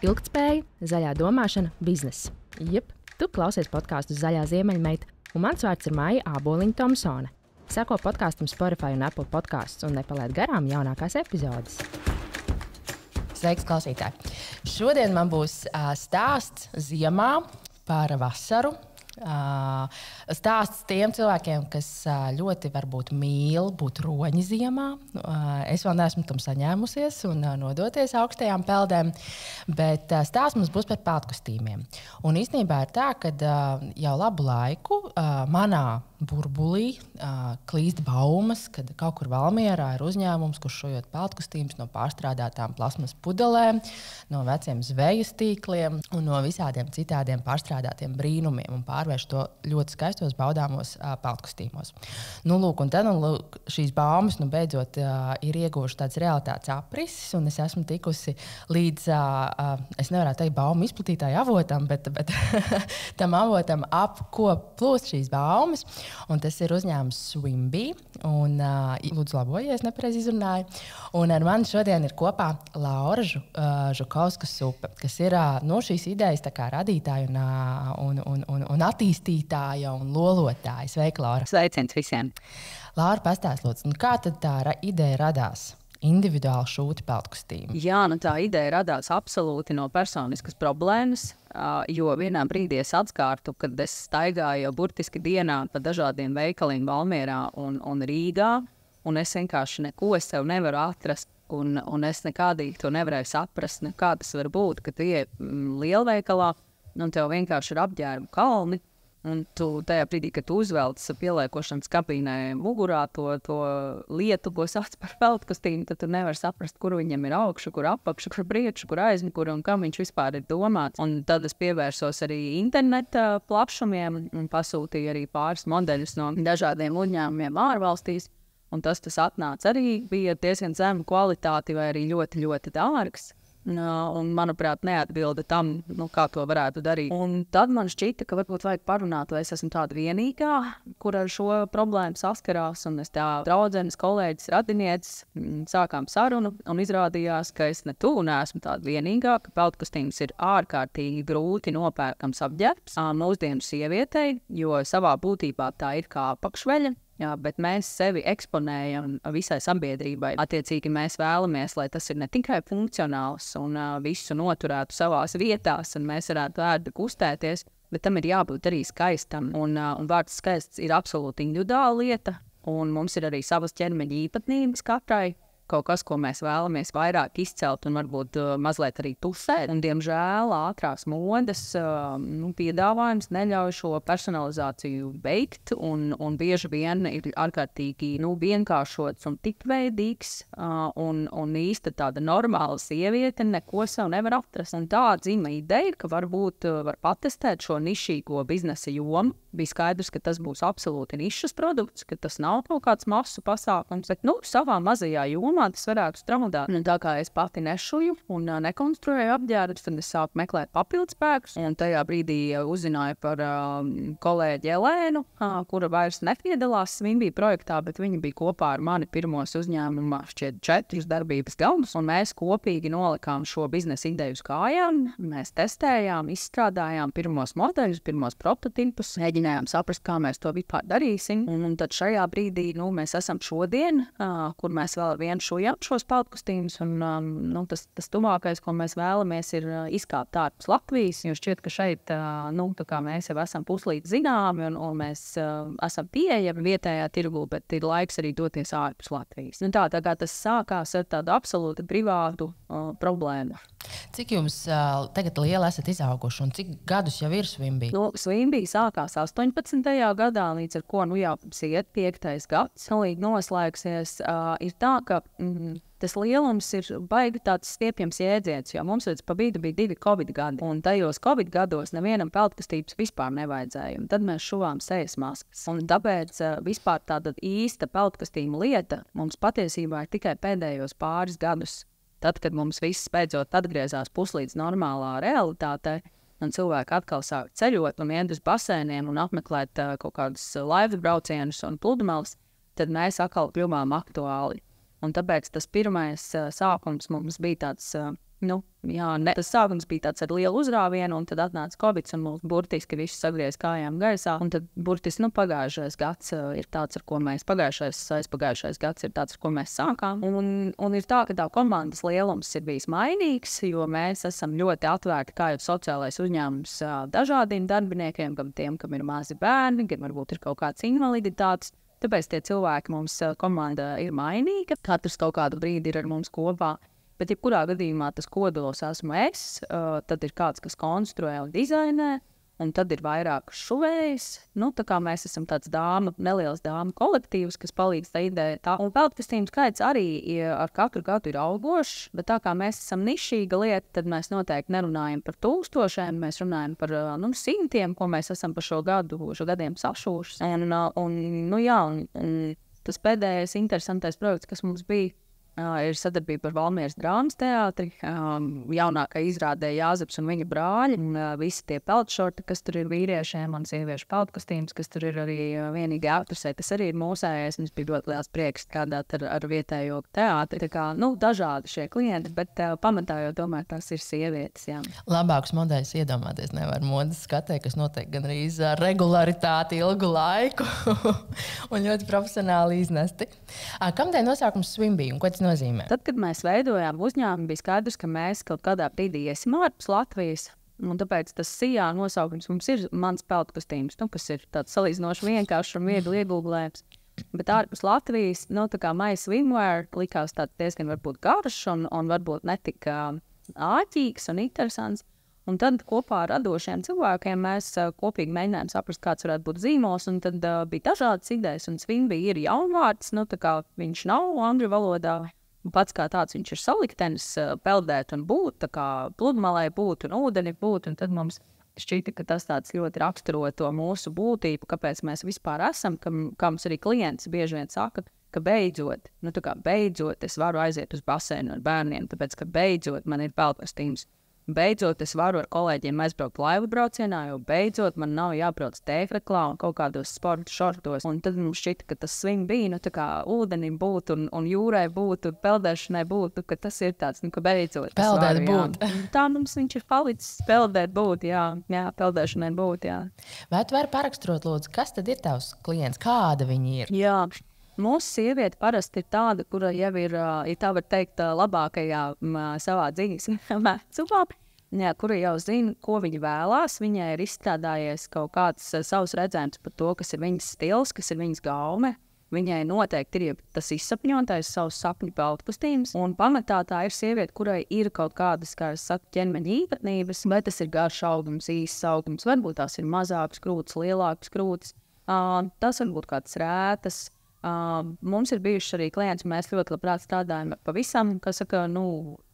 Ilgtspēja, zaļā domāšana, bizness. Jep, tu klausies podkāstu Zaļā ziemeļmeita, un mans vārds ir Maija Āboliņa Tomsone. Seko podkāstam Spotify un Apple podcasts un nepalaid garām jaunākās epizodes. Sveiks, klausītāji! Šodien man būs stāsts ziemā par vasaru. Stāsts tiem cilvēkiem, kas ļoti varbūt mīl būt roņi ziemā. Es vēl neesmu tam saņēmusies un nodoties augstajām peldēm, bet stāsts mums būs par peltkostīmiem. Un īstenībā ir tā, ka jau labu laiku manā burbulī klīst baumas, kad kaut kur Valmierā ir uzņēmums, kurš šojot peltkostīmus no pārstrādātām plasmas pudelēm, no veciem zvejas tīkliem un no visādiem citādiem pārstrādātiem brīnumiem un pārvērš to ļoti skaistos baudāmos peltkostīmos. Lūk, un tad šīs baumas beidzot ir ieguvuši tāds realitātes aprisis, un es esmu tikusi līdz, es nevarētu teikt baumu izplatītāju avotam, bet tam avotam, ap ko plūst šīs baumas. Un tas ir uzņēmums Swimbee. Un, lūdzu, labojies, nepareizi izrunāju. Un ar mani šodien ir kopā Laura Žukovska-Supe, kas ir šīs idejas radītāja un attīstītāja un lolotāja. Sveika, Laura! Sveiciens visiem! Laura, pastāst, lūdzu, kā tad tā ideja radās? Individuāli šūti peltkostīmi. Jā, tā ideja radās absolūti no personiskas problēmas, jo vienā brīdī es atskārtu, kad es staigāju burtiski dienā pa dažādiem veikaliem Valmierā un Rīgā, un es vienkārši neko sev nevaru atrast, un es nekādīgi to nevarēju saprast, kā tas var būt, ka tu ieej lielveikalā, un tev vienkārši ir apģērbu kalni, un tu tajā brīdī, kad tu uzvelc pieliekošanas kabīnē mugurā to lietu, ko sauc par peltkostīmu, tad tu nevari saprast, kur viņam ir augšu, kur apakšu, kur priekšu, kur aizmuguri un kam viņš vispār ir domāts. Un tad es pievērsos arī interneta plašumiem un pasūtīju arī pāris modeļus no dažādiem uzņēmumiem ārvalstīs. Un tas atnāca arī, bija diezgan zema kvalitāte vai arī ļoti, ļoti dārgs. Un, manuprāt, neatbilda tam, kā to varētu darīt. Un tad man šķita, ka varbūt vajag parunāt, vai es esmu tāda vienīgā, kur ar šo problēmu saskarās. Un es tā draudzenes, kolēģis, radinieces sākām sarunu un izrādījās, ka es ne tuvu neesmu tāda vienīgā, ka peltkostīms ir ārkārtīgi grūti nopērkams apģērbs mūsdienu sievietei, jo savā būtībā tā ir kā apakšveļa. Jā, bet mēs sevi eksponējam visai sabiedrībai. Attiecīgi mēs vēlamies, lai tas ir ne tikai funkcionāls un visu noturētu savās vietās, un mēs varētu ērti kustēties, bet tam ir jābūt arī skaistam. Un vārds skaists ir absolūti individuāla lieta, un mums ir arī savas ķermeņa īpatnības katrai. Kaut kas, ko mēs vēlamies vairāk izcelt un varbūt mazliet arī tusēt. Un, diemžēl, ātrās modes piedāvājums neļauj šo personalizāciju veikt, un bieži vien ir ārkārtīgi vienkāršots un tipveidīgs, un īsta tāda normāla sieviete neko sev nevar atrast. Un tā dzima ideja, ka varbūt var patestēt šo nišīgo biznesa jomu. Bija skaidrs, ka tas būs absolūti nišas produkts, ka tas nav kaut kāds masu pasākums, bet savā mazajā jomā tas varētu strādāt. Tā kā es pati nešuju un nekonstruēju apģērbus, tad es sāku meklēt papildspēkus. Un tajā brīdī uzzināju par kolēģi Elēnu, kura vairs nepiedalās Swimbee projektā, bet viņa bija kopā ar mani pirmos uzņēmumā šķiet 4 darbības gadus. Un mēs kopīgi nolikām šo biznesa ideju uz kājām. Mēs testējām, izstrādājām pirmos modeļus, pirmos prototipus, mēģinājām saprast, kā mēs to vispār darīsim. Un tad šajā brīdī mēs esam šodien, kur mēs vēl vienu šujam šos peltkostīmus, un tas tuvākais, ko mēs vēlamies, ir izkāpt ārpus Latvijas, jo šķiet, ka šeit tā kā mēs jau esam puslīdz zināmi, un mēs esam pieejami vietējā tirgū, bet ir laiks arī doties ārpus Latvijas. Tā kā tas sākās ar tādu absolūti privātu problēmu. Cik jums tagad liela esat izauguši, un cik gadus jau ir Swimbee? Swimbee sākās 18. gadā, līdz ar ko jau iet 5. gads, līdz noslēgsies. Ir tā, ka tas lielums ir baigi tāds stiepjams jēdziens, jo mums pa vidu bija 2 Covid gadi, un tajos Covid gados nevienam peltkostības vispār nevajadzēja, un tad mēs šuvām sejas maskas. Un tāpēc vispār tāda īsta peltkostīma lieta mums patiesībā ir tikai pēdējos pāris gadus. Tad, kad mums viss beidzot atgriezās puslīdz normālā realitātē, un cilvēki atkal sāk ceļot un iet uz basēniem un apmeklēt kaut kādus laivas braucienus un pludmales, tad mēs atkal kļuvām aktuāli. Un tāpēc tas pirmais sākums mums bija tāds Tas sākums bija tāds ar lielu uzrāvienu, un tad atnāca Covid, un mums burtiski viss sagriez kājām gaisā. Un tad burtiski pagājušais gads ir tāds, ar ko mēs aizpagājušais gads ir tāds, ar ko mēs sākām. Un ir tā, ka tā komandas lielums ir bijis mainīgs, jo mēs esam ļoti atvērti kā jau sociālais uzņēmums dažādiem darbiniekiem, gan tiem, kam ir mazi bērni, gan varbūt ir kaut kāds invaliditātes. Tāpēc tie cilvēki mums komanda ir mainīga. Katrs kaut kādu brīdi ir ar mums kopā. Bet, jebkurā gadījumā tas kodols esmu es, tad ir kāds, kas konstruē un dizainē, un tad ir vairāk šuvējs. Tā kā mēs esam tāds neliels dāmu kolektīvs, kas palīdz tā ideja. Un peldkastījumu skaits arī ar katru gadu ir augošs, bet tā kā mēs esam nišīga lieta, tad mēs noteikti nerunājam par tūkstošiem, mēs runājam par simtiem, ko mēs esam par šo gadiem sašūši. Un tas pēdējais interesantais projekts, kas mums bija, ir sadarbība ar Valmieras drāmas teātri. Jaunākā izrādē Jāzeps un viņa brāļi. Visi tie peldšorti, kas tur ir vīriešiem, un sieviešu peldkastīms, kas tur ir arī vienīgi aktrisē. Tas arī ir mūsējais. Mums bija ļoti liels prieks strādāt ar vietējo teātri. Tā kā, dažādi šie klienti, bet pamatā jau tomēr tās ir sievietes. Jā. Labākus modeļus iedomāties nevar modes skatē, kas notiek gan arī ar regularitāti ilgu laiku un ļoti profesionāli iznesti. Kamdēļ nosaukums Swimbee un ko tas nozīmē? Tad, kad mēs veidojām uzņēmumu, bija skaidrs, ka mēs kaut kādā brīdī iesim ārpus Latvijas. Un tāpēc tas SIA nosaukums mums ir mans peldkastīms, kas ir tāds salīdzinoši vienkāršs un viegli iegūglējams. Bet ārpus Latvijas, tā kā My Swimwear likās tāds diezgan varbūt garš un varbūt netik āķīgs un interesants. Un tad kopā ar radošiem cilvēkiem mēs kopīgi mēģinājām saprast, kāds varētu būt zīmols. Un tad bija dažādas idejas, un Swimbee ir jaunvārds. Tā kā viņš nav angļu valodā. Pats kā tāds viņš ir saliktenis, peldēt un būt, tā kā pludmalē būt un ūdeni būt. Un tad mums šķita, ka tas tāds ļoti raksturo to mūsu būtību, kāpēc mēs vispār esam, kā mums arī klients bieži vien saka, ka beidzot es varu aiziet uz baseinu ar bērniem, tāpēc, ka beidzot man ir peldkastīms. Beidzot, es varu ar kolēģiem aizbraukt laivu braucienā, jo beidzot man nav jābrauc tēkreklā un kaut kādos sporta šortos. Un tad mums šķita, ka tas Swimbee, tā kā ūdenim būt un jūrai būt, un peldēšanai būt, ka tas ir tāds, ka beidzot. Peldēt būt. Tā mums viņš ir palicis peldēt būt, jā, peldēšanai būt, jā. Vai tu vari paraksturot, lūdzu, kas tad ir tavs klients, kāda viņi ir? Jā. Mūsu sieviete parasti ir tāda, kura jau ir tā var teikt, labākajā savā dzīves vecumā, kura jau zina, ko viņa vēlās. Viņai ir izstrādājies kaut kāds savs redzējums par to, kas ir viņas stils, kas ir viņas gaume. Viņai noteikti ir tas izsapņotais savs sapņu peldkastīms. Un pamatā tā ir sieviete, kurai ir kaut kādas, kā es saku, ķermeņa īpatnības. Vai tas ir garš augums, īsts augums, varbūt tās ir mazākas krūtis, lielākas krūtis. Tas varbūt kāds rētas. Mums ir bijuši arī klienti, mēs ļoti labprāt strādājam ar pavisam, kas saka,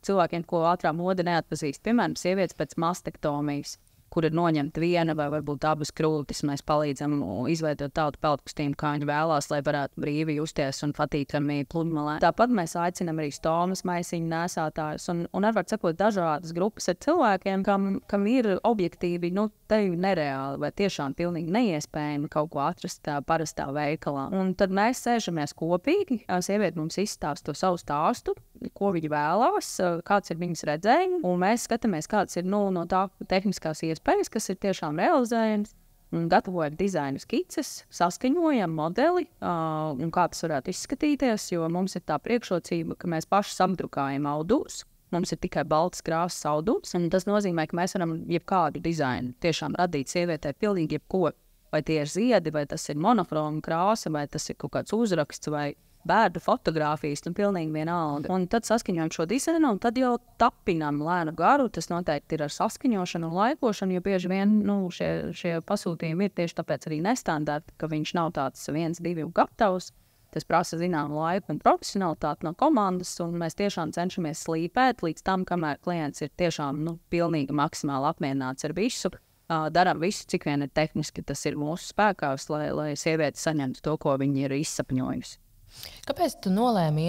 cilvēkiem, ko ātrā mode neatpazīst. Piemēram, sievietes pēc mastektomijas, kur ir noņemta viena vai varbūt abas krūtis. Mēs palīdzam izveidot tādu peldkastījumu, kā viņi vēlās, lai varētu brīvi justies un patīkami pludmalē. Tāpat mēs aicinām arī stomas maisiņu nēsātājus un var sakot dažādas grupas ar cilvēkiem, kam ir objektīvi, te ir nereāli vai tiešām pilnīgi neiespējami kaut ko atrast parastā veikalā. Un tad mēs sēžamies kopīgi, sieviete mums izstāsta to savu stāstu, ko viņa vēlās, kāds ir viņas redzējums, un mēs skatāmies, kāds ir no tā tehniskās iespējas, kas ir tiešām realizējams, un gatavojam dizaina skices, saskaņojam modeli, un kā tas varētu izskatīties, jo mums ir tā priekšrocība, ka mēs paši apdrukājam audus. Mums ir tikai balts krāsas audums, un tas nozīmē, ka mēs varam jebkādu dizainu tiešām radīt sievietē pilnīgi jebko. Vai tie ir ziedi, vai tas ir monochroma krāsa, vai tas ir kaut kāds uzraksts, vai bērnu fotogrāfijas, pilnīgi vienalga. Un tad saskaņojam šo dizainu, un tad jau tapinām lēnu garu. Tas noteikti ir ar saskaņošanu un laikošanu, jo bieži vien šie pasūtījumi ir tieši tāpēc arī nestandarti, ka viņš nav tāds 1, 2 un gatavs. Tas prasa zināmu laiku un profesionalitāti no komandas, un mēs tiešām cenšamies slīpēt līdz tam, kamēr klients ir tiešām pilnīgi maksimāli apmierināts ar visu. Darām visu, cik vien ir tehniski tas ir mūsu spēkās, lai sieviete saņemtu to, ko viņa ir izsapņojusi. Kāpēc tu nolēmi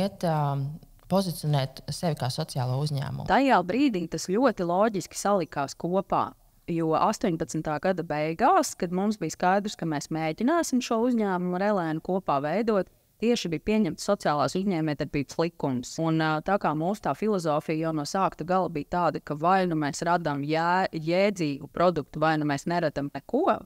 pozicionēt sevi kā sociālo uzņēmumu? Tajā brīdī tas ļoti loģiski salikās kopā. Jo 18. gada beigās, kad mums bija skaidrs, ka mēs mēģināsim šo uzņēmumu ar Elēnu kopā veidot, tieši bija pieņemts sociālās uzņēmējdarbības likums. Un tā kā mūsu tā filozofija jau no sākta gala bija tāda, ka vai nu mēs radām jēdzīgu produktu, vai nu mēs neradam neko,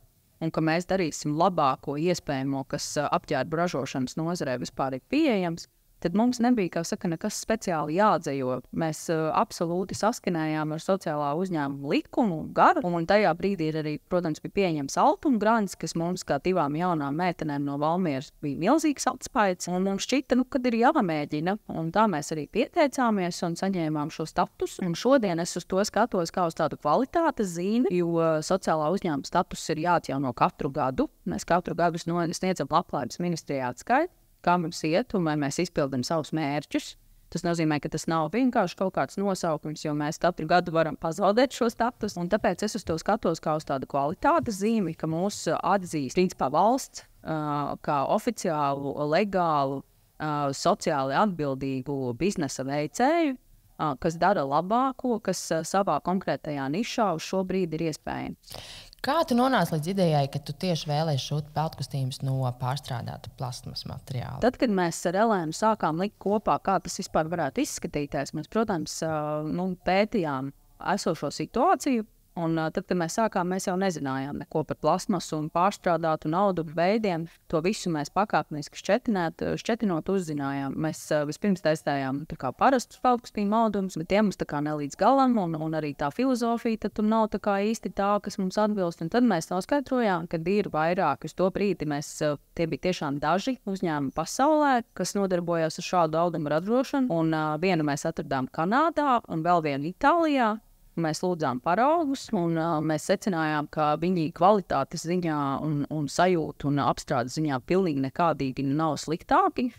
un ka mēs darīsim labāko iespējamo, kas apģērbu ražošanas nozarē vispār ir pieejams, tad mums nebija, kā saka, nekas speciāli jāatdzīvo. Mēs absolūti saskanējām ar sociālā uzņēmuma likumu garu, un tajā brīdī arī, protams, bija pieņemts Altumgrants, kas mums kā divām jaunām meitenēm no Valmieras bija milzīgs atspaids, un mums šķita, kad ir jāmēģina, un tā mēs arī pieteicāmies un saņēmām šo statusu, un šodien es uz to skatos kā uz tādu kvalitātes zīmi, jo sociālā uzņēmuma status ir jāatjauno katru gadu. Mēs katru gadu sniedzam Labklājības ministrijā atskaitu, kā mums iet, un vai mēs izpildām savus mērķus. Tas nozīmē, ka tas nav vienkārši kaut kāds nosaukums, jo mēs katru gadu varam pazaudēt šo statusu. Un tāpēc es uz to skatos kā uz tādu kvalitātes zīmi, ka mūs atzīst principā valsts kā oficiālu, legālu, sociāli atbildīgu biznesa veicēju, kas dara labāko, kas savā konkrētajā nišā uz šo brīdi ir iespējams. Kā tu nonāci līdz idejai, ka tu tieši vēlēsi šūt peldkustījumus no pārstrādāta plasmas materiāla? Tad, kad mēs ar Elēnu sākām likt kopā, kā tas vispār varētu izskatīties, mēs, protams, pētījām esošo situāciju. Un tad, kad mēs sākām, mēs jau nezinājām neko par plasmasu un pārstrādātu naudu veidiem. To visu mēs pakāpeniski šķetinot uzzinājām. Mēs vispirms testējām parastus peldkustījumu audumus, bet tie mums nelīdz galam, un arī tā filozofija tur nav īsti tā, kas mums atbilst. Un tad mēs noskaidrojām, ka ir vairāk. Uz to brīdi tie bija tiešām daži uzņēmumi pasaulē, kas nodarbojās ar šādu audumu ražošanu. Un vienu mēs atradām Kanādā un vēl vienu Itālijā. Mēs lūdzām paraugus, un mēs secinājām, ka viņi kvalitātes ziņā un sajūtu un apstrādes ziņā pilnīgi nekādīgi nav sliktāki.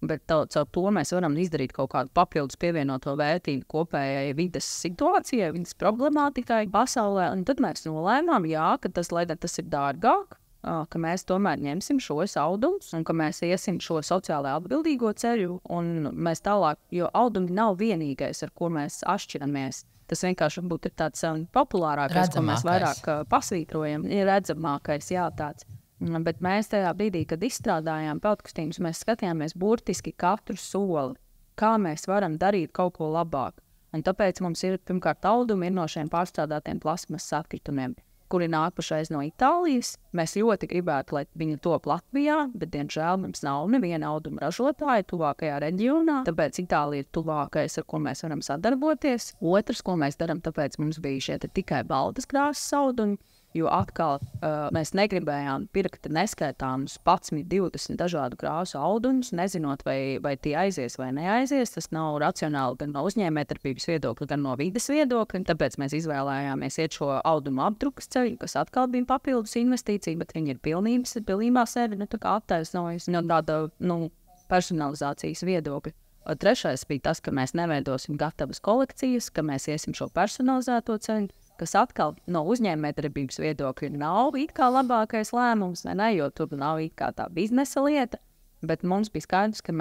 Bet caur to mēs varam izdarīt kaut kādu papildus pievienoto vērtību kopējai vides situācijai, vides problemātikai pasaulē. Un tad mēs nolēmām, ka tas ir dārgāk, ka mēs tomēr ņemsim šos audumus un ka mēs iesim šo sociāli atbildīgo ceļu. Un mēs tālāk, jo audumi nav vienīgais, ar ko mēs atšķiramies. Tas vienkārši ir tāds populārākais, ko mēs vairāk pasvītrojam, ir redzamākais, tāds. Bet mēs tajā brīdī, kad izstrādājām peldkustījumus, mēs skatījāmies burtiski katru soli, kā mēs varam darīt kaut ko labāk. Un tāpēc mums ir pirmkārt audumi no šiem pārstrādātiem plasmasas atkritumiem, kuri nāk pašreiz no Itālijas. Mēs ļoti gribētu, lai viņi top Latvijā, bet, diemžēl, mums nav neviena auduma ražotāja tuvākajā reģionā. Tāpēc Itālija ir tuvākais, ar ko mēs varam sadarboties. Otrs, ko mēs darām, tāpēc mums bija šie tikai baltas krāsas audumi, jo atkal mēs negribējām pirkt neskaitāmus 11, 20 dažādu krāsu audumus, nezinot, vai tie aizies vai neaizies. Tas nav racionāli gan no uzņēmējdarbības viedokļa, gan no vides viedokļa. Tāpēc mēs izvēlējāmies iet šo audumu apdrukas ceļu, kas atkal bija papildus investīcija, bet viņi ir pilnībā sevi attaisnojusi no tāda personalizācijas viedokļa. Trešais bija tas, ka mēs neveidosim gatavas kolekcijas, ka mēs iesim šo personalizēto ceļu, kas atkal no uzņēmējdarbības viedokļa nav it kā labākais lēmums, jo tur nav it kā tā biznesa lieta. Bet mums bija skaidrs, ka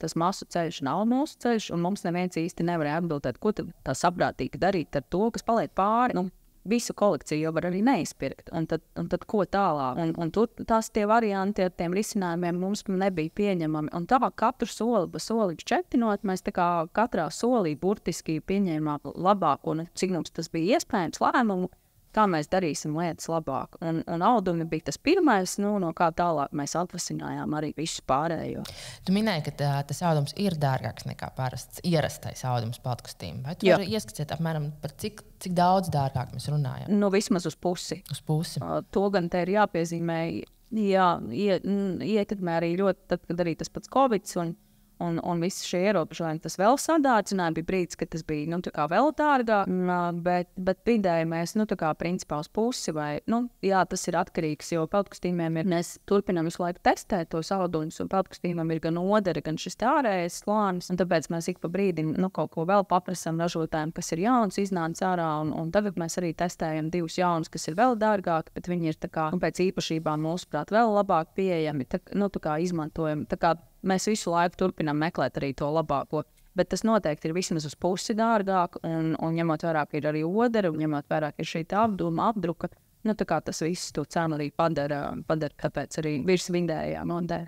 tas masu ceļš nav mūsu ceļš, un mums neviens īsti nevarēja atbildēt, ko tā saprātīgi darīt ar to, kas paliek pāri. Visu kolekciju jau var arī neizpirkt, un tad ko tālāk? Un tur tie varianti ar tiem risinājumiem mums nebija pieņemami. Un tā katru soli pa soliņu šķetinot, mēs katrā solī burtiski pieņēmām labāko, cik mums tas bija iespējams lēmumu, kā mēs darīsim lietas labāk. Un audumi bija tas pirmais, no kā tālāk mēs atvasinājām arī visu pārējo. Tu minēji, ka tas audums ir dārgāks nekā ierastais audums peldkustīm. Vai tu vari ieskicēt apmēram par cik daudz dārgāk mēs runājam? Vismaz uz pusi. Uz pusi. To gan te ir jāpiezīmē. Ietekmē arī ļoti, tad, kad arī tas pats Covid un visi šie ierobežojumi, tas vēl sadārdzināja. Bija brīdis, kad tas bija vēl dārgāk, bet vidēji mēs principā uz pusi. Tas ir atkarīgs, jo peldkustījumiem mēs turpinām visu laiku testēt tos audumus, un peldkustījumam ir gan odere, gan šis ārējais slānis. Tāpēc mēs ik pa brīdim kaut ko vēl paprasām ražotājiem, kas ir jauns, iznācis ārā. Un tagad mēs arī testējam 2 jaunus, kas ir vēl dārgāki, bet viņi ir pēc īpašībām mūsuprāt vēl labāk pieejami, izmantojami. Mēs visu laiku turpinām meklēt arī to labāko. Bet tas noteikti ir vismaz uz pusi dārgāk, un ņemot vērā, ka ir arī odere, un ņemot vērā, ka ir šī auduma apdruka, tas viss to cenu arī padara kāpēc arī virs vidējā modē.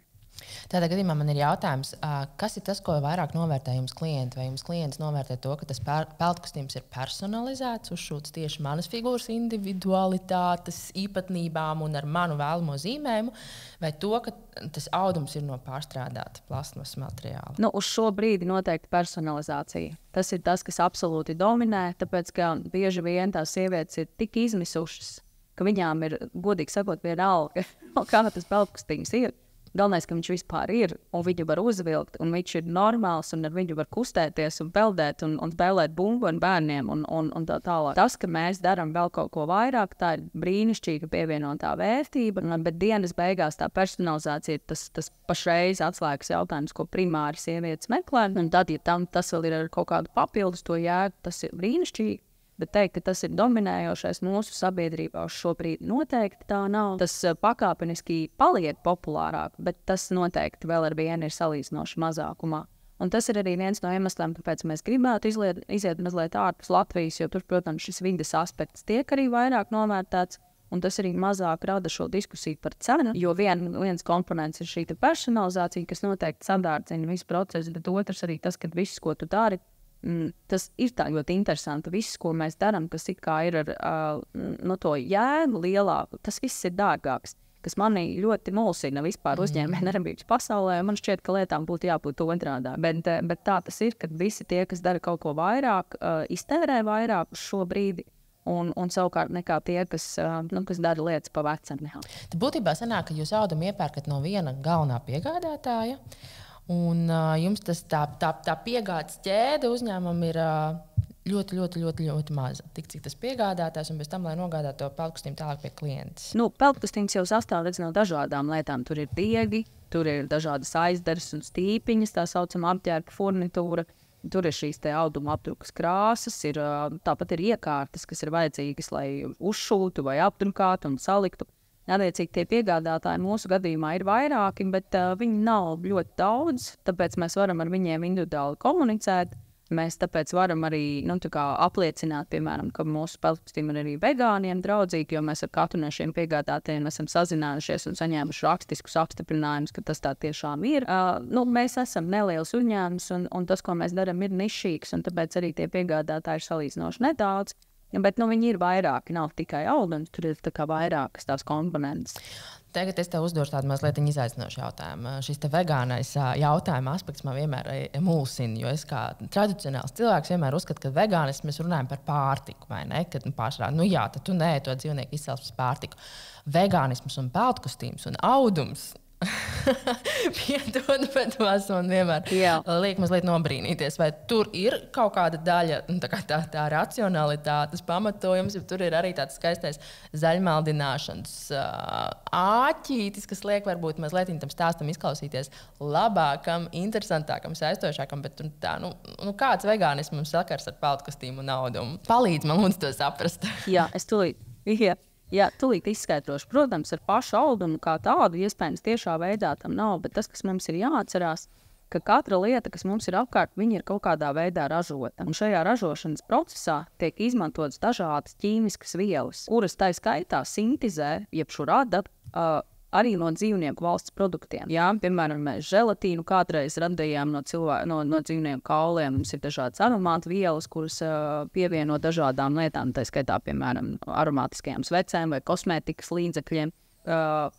Tādā gadījumā man ir jautājums, kas ir tas, ko vairāk novērtē jums klienti? Vai jums klients novērtē to, ka tas peldkostīms ir personalizēts, uzšūts tieši manas figūras individualitātes īpatnībām un ar manu vēlamo zīmējumu, vai to, ka tas audums ir no pārstrādāta plasmasas materiāla? Nu, uz šo brīdi noteikti personalizācija. Tas ir tas, kas absolūti dominē, tāpēc ka bieži vien tās sievietes ir tik izmisušas, ka viņām ir, godīgi sakot, vienalga, kā tas peldkostīms ir. Galvenais, ka viņš vispār ir, un viņu var uzvilkt, un viņš ir normāls, un ar viņu var kustēties un peldēt, un spēlēt bumbu ar bērniem, un tā tālāk. Tas, ka mēs darām vēl kaut ko vairāk, tā ir brīnišķīga pievienotā vērtība, bet dienas beigās tā personalizācija ir tas pašreiz atslēgas jautājums, ko primāri sievietes meklē, un tad, ja tas vēl ir ar kaut kādu papildus to jēgu, tas ir brīnišķīgi. Bet teikt, ka tas ir dominējošais mūsu sabiedrībā uz šo brīdi noteikti tā nav. Tas pakāpeniski paliek populārāk, bet tas noteikti vēl ar vienu ir salīdzinoši mazākumā. Un tas ir arī viens no iemesliem, kāpēc mēs gribētu iziet mazliet ārpus Latvijas, jo tur, protams, šis vides aspekts tiek arī vairāk novērtēts. Un tas arī mazāk rada šo diskusiju par cenu, jo viens komponents ir šī personalizācija, kas noteikti sadārdzina visu procesu, bet otrs arī tas, ka viss, ko tu dari, tas ir tā ļoti interesanti. Viss, ko mēs darām, kas ir ar to jēgu lielāku, tas viss ir dārgāks. Kas manī ļoti mulsina vispār uzņēmēju darbības pasaulē. Man šķiet, ka lietām būtu jābūt otrādā. Bet tā tas ir, kad visi tie, kas dara kaut ko vairāk, iztērē vairāk uz šo brīdi. Un savukārt nekā tie, kas dara lietas pa vecam. Tad būtībā sanāk, ka jūs audumu iepērkat no viena galvenā piegādātāja. Un jums tā piegādes ķēde uzņēmumam ir ļoti maza. Tik cik tas piegādātājs un pēc tam, lai nogādātu to peldkostīmu tālāk pie klientes. Peldkostīms jau sastāv no dažādām lietām. Tur ir diegi, tur ir dažādas aizdaras un stīpiņas, tā saucamā apģērba furnitūra. Tur ir šīs auduma apdrukas krāsas, tāpat ir iekārtas, kas ir vajadzīgas, lai uzšūtu vai apdrukātu un saliktu. Attiecīgi, tie piegādātāji mūsu gadījumā ir vairāki, bet viņi nav ļoti daudz, tāpēc mēs varam ar viņiem individuāli komunicēt. Mēs tāpēc varam arī apliecināt, piemēram, ka mūsu peldkostīmi ir arī vegāniem draudzīgi, jo mēs ar katru no šiem piegādātājiem esam sazinājušies un saņēmuši rakstiskus apstiprinājumus, ka tas tā tiešām ir. Mēs esam neliels uzņēmums, un tas, ko mēs darām, ir nišīgs, un tāpēc arī tie piegādātāji ir salīdzinoši nedaudz. Bet viņi ir vairāki, nav tikai audums, tur ir vairākas tās komponentes. Tagad es tev uzdošu tādu mazliet izaicinošu jautājumu. Šis vegānais jautājuma aspekts man vienmēr mulsina, jo es kā tradicionāls cilvēks vienmēr uzskatu, ka vegānismu mēs runājam par pārtiku, vai ne? Kad pārsvarā, tad tu neēd to dzīvnieku izcelsmes pārtiku. Vegānisms un peldkostīms un audums. Piedod, bet man vienmēr liek mazliet nobrīnīties, vai tur ir kaut kāda daļa, tā racionalitātes pamatojums, jo tur ir arī tāds skaistais zaļmaldināšanas āķītis, kas liek varbūt mazliet tam stāstam izklausīties labākam, interesantākam, saistošākam, bet kāds vegānismam sakars ar peldkostīmu un audumu? Palīdz man lūdzu to saprast. Jā, es tūlīt. Jā, tūlīt izskaidrošu. Protams, ar pašu audumu kā tādu iespējams tiešā veidā tam nav, bet tas, kas mums ir jāatcerās, ka katra lieta, kas mums ir apkārt, viņa ir kaut kādā veidā ražota. Un šajā ražošanas procesā tiek izmantotas dažādas ķīmiskas vielas, kuras tā skaitā sintizē, jeb rada arī no dzīvnieku valsts produktiem. Jā, piemēram, mēs želatīnu kādreiz radījām no dzīvnieku kauliem. Mums ir dažādas aromātu vielas, kuras pievieno dažādām lietām, tā skaitā, piemēram, aromātiskajām svecēm vai kosmētikas līdzekļiem,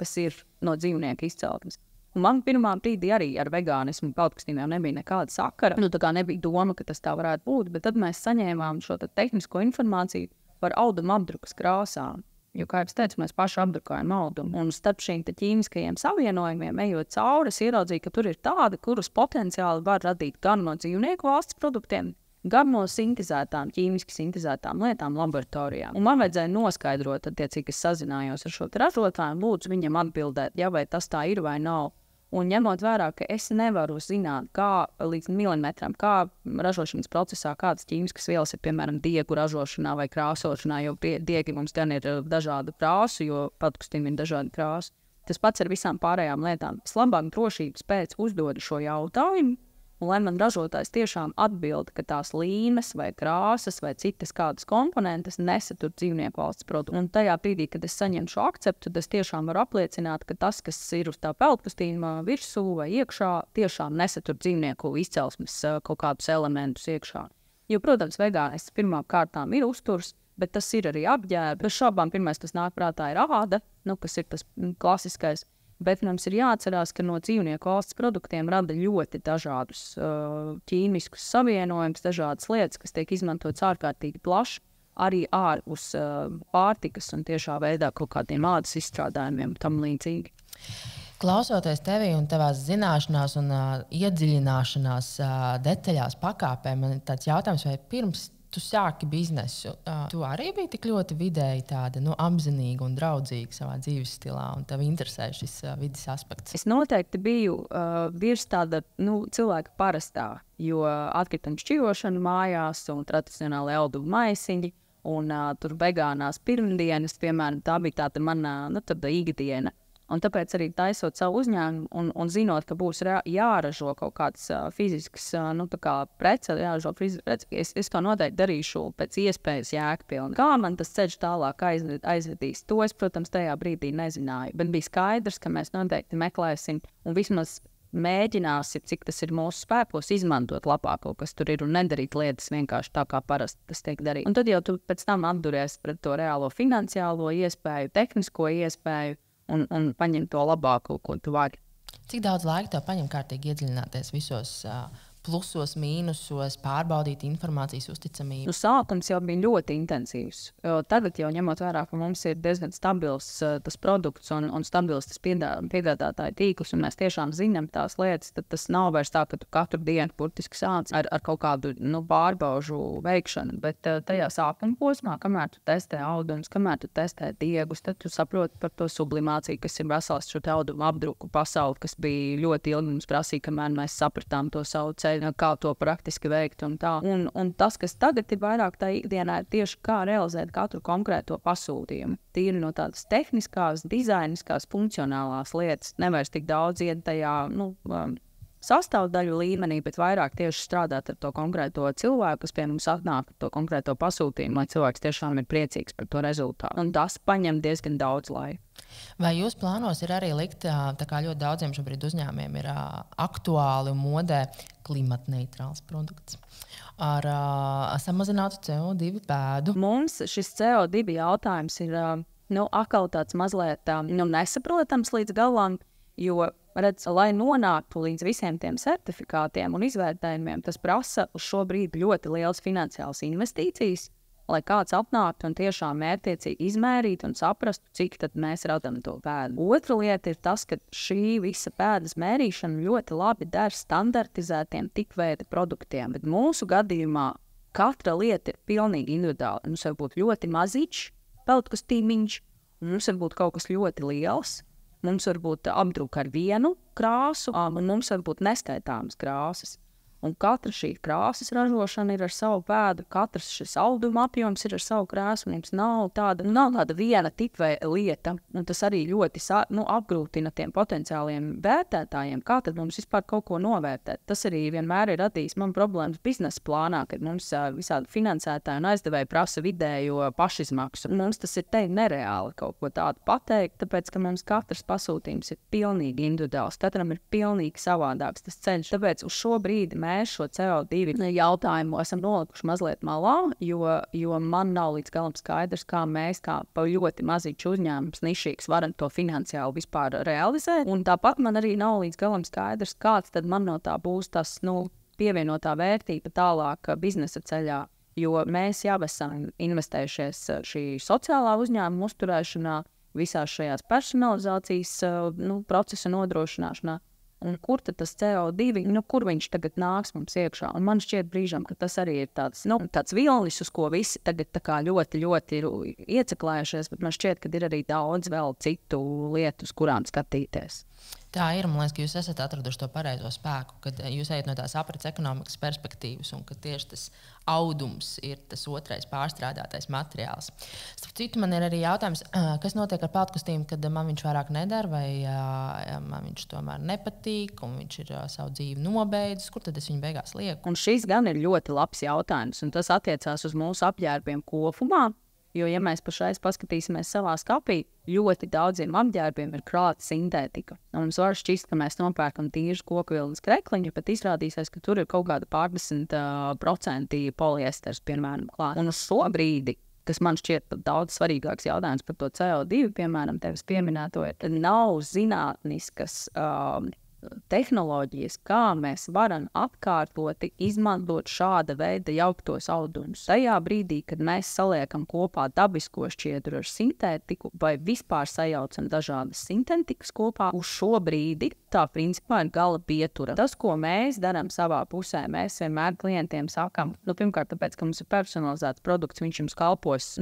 kas ir no dzīvnieku izceltnes. Un man pirmā brīdī arī ar vegānismu peldkostīmiem nebija nekāda sakara. Tā kā nebija doma, ka tas tā varētu būt, bet tad mēs saņēmām šo tehnisko informāciju par auduma apdrukas krāsām. Jo, kā jau teicu, mēs paši apdrukājam audumu. Un starp šīm ķīmiskajiem savienojumiem, ejot cauri, es ieraudzīju, ka tur ir tādi, kurus potenciāli var radīt gan no dzīvnieku valsts produktiem, gan no ķīmiski sintezētām lietām laboratorijā. Un man vajadzēja noskaidrot, attiecīgi, es sazinājos ar šo ražotāju, lūdzu viņam atbildēt, vai tas tā ir vai nav. Un ņemot vērā, ka es nevaru zināt, kā līdz milimetram, kā ražošanas procesā, kādas ķīmiskas vielas ir, piemēram, diegu ražošanā vai krāsošanā, jo diegi mums gan ir dažādu krāsu, jo peldkostīmi ir dažādi krāsu. Tas pats ar visām pārējām lietām. Es labāk drošības pēc uzdodu šo jautājumu, un lai man ražotājs tiešām atbild, ka tās līmes vai krāsas vai citas kādas komponentes nesatur dzīvnieku valsts produktu. Un tajā brīdī, kad es saņemu šo akceptu, tad es tiešām varu apliecināt, ka tas, kas ir uz tā peldkastīma virsū vai iekšā, tiešām nesatur dzīvnieku izcelsmes kaut kādus elementus iekšā. Jo, protams, vegānisms pirmām kārtām ir uzturs, bet tas ir arī apģērba. Bez šaubām pirmais, kas nāk prātā, ir āda, kas ir tas klasiskais. Bet mums ir jāatcerās, ka no dzīvnieku valsts produktiem rada ļoti dažādus ķīmiskus savienojumus, dažādas lietas, kas tiek izmantotas ārkārtīgi plaši, arī ārpus pārtikas un tiešā veidā kaut kādiem ādas izstrādājumiem tam līdzīgi. Klausoties tevi un tavās zināšanās un iedziļināšanās detaļās pakāpē, man ir tāds jautājums, vai pirms tu sāki biznesu, tu arī biji tik ļoti vidēji tāda apzinīga un draudzīga savā dzīves stilā, un tev interesē šis vidas aspekts? Es noteikti biju virs tāda cilvēka parastā, jo atkrituma šķirošana mājās un tradicionāli audumu maisiņi, un tur vegānās pirmdienas, piemēram, tā bija tāda mana ikdiena. Un tāpēc arī taisot savu uzņēmumu un zinot, ka būs jāražo kaut kāds fizisks prece, jāražo fizisks prece, es to noteikti darīšu pēc iespējas jēgpilni. Kā man tas ceļš tālāk aizvedīs, to es, protams, tajā brīdī nezināju. Bet bija skaidrs, ka mēs noteikti meklēsim un vismaz mēģināsim, cik tas ir mūsu spēkos, izmantot labāk kaut kas tur ir un nedarīt lietas vienkārši tā, kā parasti tas tiek darīt. Un tad jau tu pēc tam atduries pret to reālo finansiālo iespēju, tehnisko iespēju, un paņem to labāko, ko tu vari. Cik daudz laika tev paņem kārtīgi iedziļināties visos plusos, mīnusos, pārbaudīt informācijas uzticamību? Sākums jau bija ļoti intensīvs. Tagad jau ņemot vērā, ka mums ir diezgan stabils tas produkts un stabils tas piegādātāju tīkls, un mēs tiešām zinām tās lietas, tad tas nav vairs tā, ka tu katru dienu burtiski sāc ar kaut kādu pārbaužu veikšanu. Bet tajā sākuma posmā, kamēr tu testē audumus, kamēr tu testē diegus, tad tu saproti par to sublimāciju, kas ir vesels šo audumu apdruku pasauli, kas bija ļoti ilgi mums prasīja, kamēr mēs sapratām to savu ceļu, kā to praktiski veikt un tā. Un tas, kas tagad ir vairāk tā ikdienā, ir tieši kā realizēt katru konkrēto pasūtījumu. Tīri no tādas tehniskās, dizainiskās, funkcionālās lietas. Nevairs tik daudz iet tajā, sastāvdaļu līmenī, bet vairāk tieši strādāt ar to konkrēto cilvēku, kas pie mums atnāk ar to konkrēto pasūtījumu, lai cilvēks tiešām ir priecīgs par to rezultātu. Un tas paņem diezgan daudz laika. Vai jūs plānos ir arī likt, tā kā ļoti daudziem šobrīd uzņēmumiem ir aktuāli un modē klimatneitrāls produkts ar samazinātu CO2 pēdu? Mums šis CO2 jautājums ir atkal tāds mazliet nesaprotams līdz galam, jo, lai nonāktu līdz visiem tiem certifikātiem un izvērtējumiem, tas prasa uz šo brīdi ļoti liels finansiāls investīcijas, lai kāds apnāktu un tiešām mērķtiecīgi izmērītu un saprastu, cik tad mēs radam to pēdu. Otra lieta ir tas, ka šī visa pēdas mērīšana ļoti labi der standartizētiem tipveida produktiem, bet mūsu gadījumā katra lieta ir pilnīgi individuāla. Mums var būt ļoti maziņš peldkastīmiņš, mums var būt kaut kas ļoti liels, mums var būt apdruka ar vienu krāsu, un mums var būt neskaitāmas krāsas. Un katra šī krāsas ražošana ir ar savu pēdu, katrs šis auduma apjoms ir ar savu krāsu, un mums nav tāda viena tipveida lieta, un tas arī ļoti apgrūtina tiem potenciāliem vērtētājiem, kā tad mums vispār kaut ko novērtēt. Tas arī vienmēr ir radījis man problēmas biznesa plānā, kad mums visādi finansētāji un aizdevēji prasa vidējo pašizmaksu. Mums tas ir nereāli kaut ko tādu pateikt, tāpēc, ka mums katrs pasūtījums ir pilnīgi individuāls, katram ir pilnīgi savādāks tas ceļš. Tāpēc uz šo brīdi mēs šo CO2 jautājumu esam nolikuši mazliet malā, jo man nav līdz galam skaidrs, kā mēs, kā pa ļoti mazīgs uzņēmums, nišīgs, varam to finansiāli vispār realizēt. Un tāpat man arī nav līdz galam skaidrs, kāds tad man no tā būs tas pievienotā vērtība tālāk biznesa ceļā. Jo mēs jau esam investējušies šī sociālā uzņēmuma uzturēšanā, visās šajās personalizācijas procesa nodrošināšanā. Un kur tad tas CO2, kur viņš tagad nāks mums iekšā? Un man šķiet brīžam, ka tas arī ir tāds vilnis, uz ko visi tagad tā kā ļoti, ļoti ir ieceklējušies, bet man šķiet, ka ir arī daudz vēl citu lietu, uz kurām skatīties. Tā ir. Man liekas, ka jūs esat atraduši to pareizo spēku, kad jūs ejat no tās aprits ekonomikas perspektīvas un ka tieši tas audums ir tas otrais pārstrādātais materiāls. Starp citu, man ir arī jautājums, kas notiek ar peldkostīmu, kad man viņš vairāk nedara vai man viņš tomēr nepatīk un viņš ir savu dzīvi nobeidzis. Kur tad es viņu beigās lieku? Un šis gan ir ļoti labs jautājums, un tas attiecās uz mūsu apģērbiem kopumā. Jo, ja mēs pašais paskatīsimies savā skapī, ļoti daudziem apģērbiem ir krāta sintētika. Un mums var šķist, ka mēs nopērkam tīru koku vilnas krekliņu, bet izrādīsies, ka tur ir kaut kāda pārdesmit% poliesters, piemēram, klāt. Un uz šo brīdi, kas man šķiet daudz svarīgāks jautājums par to CO2, piemēram, tevis pieminēto, nav zinātniskas tehnoloģijas, kā mēs varam atkārtoti izmantot šāda veida jauktos audumus. Tajā brīdī, kad mēs saliekam kopā dabisko šķiedru ar sintētiku vai vispār sajaucam dažādas sintētikas kopā, uz šo brīdi tā principā ir gala pietura. Tas, ko mēs darām savā pusē, mēs vienmēr klientiem sakam, pirmkārt, tāpēc, ka mums ir personalizēts produkts, viņš jums kalpos,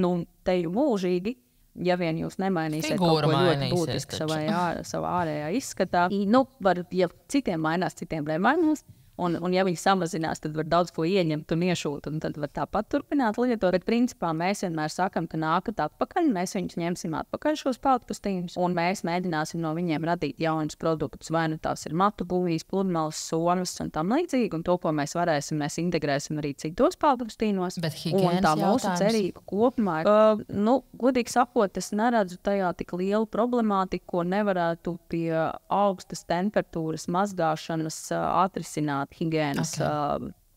teju mūžīgi, ja vien jūs nemainīsiet kaut ko ļoti būtisku savā ārējā izskatā. Ja citiem mainās, citiem nemainās. Un ja viņi samazinās, tad var daudz ko ieņemt un iešūt, un tad var tāpat turpināt lietot. Bet principā mēs vienmēr sakam, ka nākat atpakaļ, mēs viņus ņemsim atpakaļ šos peldkostīmus, un mēs mēģināsim no viņiem radīt jaunus produktus. Vai nu tās ir matu gumijas, pludmales, somas un tam līdzīgi, un to, ko mēs varēsim, mēs integrēsim arī citos peldkostīnos. Un tā mūsu cerība kopumā ir, godīgi sakot, es neredzu tajā tik lielu problemātiku, ko nevarētu pie augstas temperatūras mazgāšanas atrisināt higienas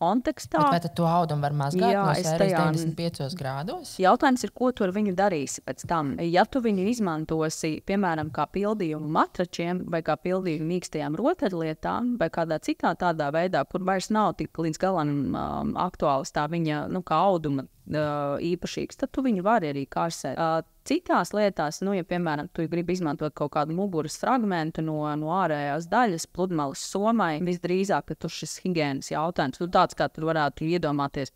kontekstā. Vai tad to audumu var mazgāt no sērijas 95 grādos? Jautājums ir, ko tu ar viņu darīsi pēc tam. Ja tu viņu izmantosi, piemēram, kā pildījumu matračiem vai kā pildījumu mīkstajām rotaļlietām vai kādā citā tādā veidā, kur vairs nav tik līdz galam aktuāls tā viņa, kā auduma īpašības, tad tu viņu vari arī karsēt. Citās lietās, ja, piemēram, tu gribi izmantot kaut kādu muguras fragmentu no ārējās daļas, pludmales somai, visdrīzāk, ka tur šis higienas jautājums, tāds, kā tur varētu iedomāties,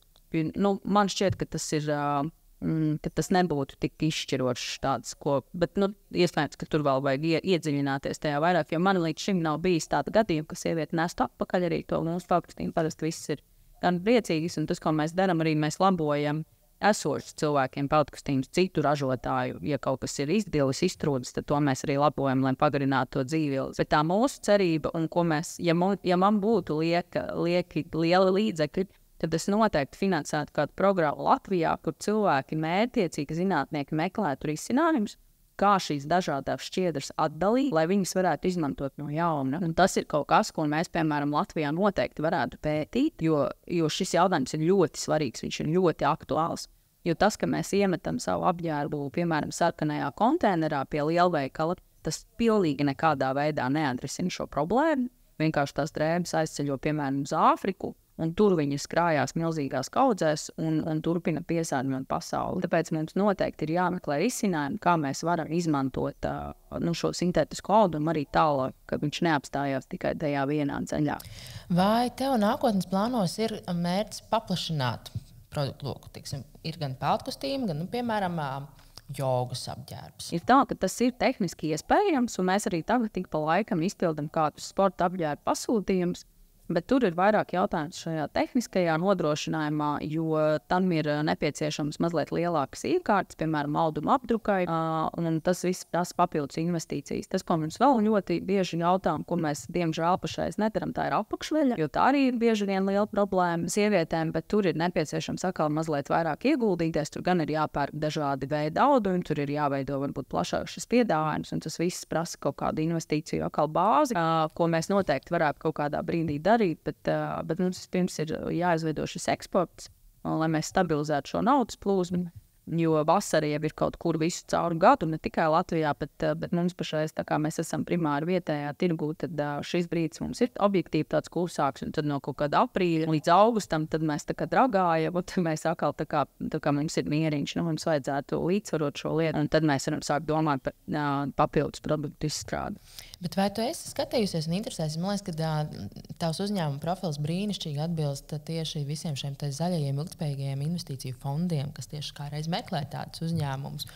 man šķiet, ka tas ir, ka tas nebūtu tik izšķirošs tāds, bet, iespējams, ka tur vēl vajag iedziļināties tajā vairāk, jo man līdz šim nav bijis tāda gadījuma, ka sieviete nestu atpakaļ arī to mūsu peldkostīmu, parasti viss ir gan priecīgs, un tas, ko mēs darām, arī mēs labojam esošus cilvēkiem peldkostīmus, citu ražotāju. Ja kaut kas ir izdilis, iztrūdis, tad to mēs arī labojam, lai pagarinātu to dzīvības. Bet tā mūsu cerība, un ko mēs, ja man būtu lieki liela līdzekļi, tad es noteikti finansētu kādu programmu Latvijā, kur cilvēki mērķiecīgi zinātnieki meklētu risinājumus, kā šīs dažādās šķiedras atdalīt, lai viņas varētu izmantot no jauna. Un tas ir kaut kas, ko mēs, piemēram, Latvijā noteikti varētu pētīt, jo šis jautājums ir ļoti svarīgs, viņš ir ļoti aktuāls. Jo tas, ka mēs iemetam savu apģērbu, piemēram, sarkanajā konteinerā pie lielveikala, tas pilnīgi nekādā veidā neatrisina šo problēmu. Vienkārši tās drēbes aizceļo, piemēram, uz Āfriku, un tur viņas krājās milzīgās kaudzēs un turpina piesārņot pasauli. Tāpēc mums noteikti ir jāmeklē risinājumi, kā mēs varam izmantot šo sintētisko audumu arī tālāk, ka viņš neapstājās tikai tajā vienā ceļā. Vai tev nākotnes plānos ir mērķis paplašināt produktu loku? Ir gan peldkostīmi, gan, piemēram, jogas apģērbs. Ir tā, ka tas ir tehniski iespējams, un mēs arī tagad tik pa laikam izpildam kādus sporta apģērbu pasūtījumus. Bet tur ir vairāk jautājums šajā tehniskajā nodrošinājumā, jo tam ir nepieciešams mazliet lielākas iekārtas, piemēram, auduma apdrukai, un tas viss prasa papildus investīcijas. Tas, ko mums vēl ļoti bieži jautājam, ko mēs diemžēl pašais nedaram, tā ir apakšveļa, jo tā arī ir bieži vien liela problēma sievietēm, bet tur ir nepieciešams atkal mazliet vairāk ieguldīties. Tur gan ir jāpērk dažādi veidi audumi, tur ir jāveido varbūt plašāks šis piedāvājums, un tas viss prasa kaut kādu investīciju atkal bāzi, ko mēs noteikti varētu kaut kādā brīdī darīt, bet mums vispirms ir jāizveido šis eksports, lai mēs stabilizētu šo naudas plūsmu, jo vasara jau ir kaut kur visu cauri gadu, ne tikai Latvijā, bet mums pašais, tā kā mēs esam primāri vietējā tirgū, tad šis brīdis mums ir objektīvi tāds klusāks, un tad no kaut kāda aprīļa līdz augustam, tad mēs tā kā dragājam, un mēs atkal tā kā mums ir mieriņš, mums vajadzētu līdzsvarot šo lietu, un tad mēs varam sākt domāt par papildus produktu izstrādi. Bet vai tu esi skatījusies un interesējies? Man liekas, ka tavs uzņēmuma profils brīnišķīgi atbilst tieši visiem šiem zaļajiem, ilgspējīgajiem investīciju fondiem, kas tieši kā reiz meklē tādus uzņēmumus,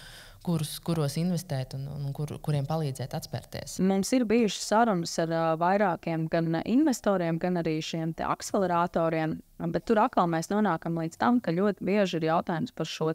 kuros investēt un kuriem palīdzēt atspērties. Mums ir bijušas sarunas ar vairākiem gan investoriem, gan arī šiem akceleratoriem, bet tur atkal mēs nonākam līdz tam, ka ļoti bieži ir jautājums par šo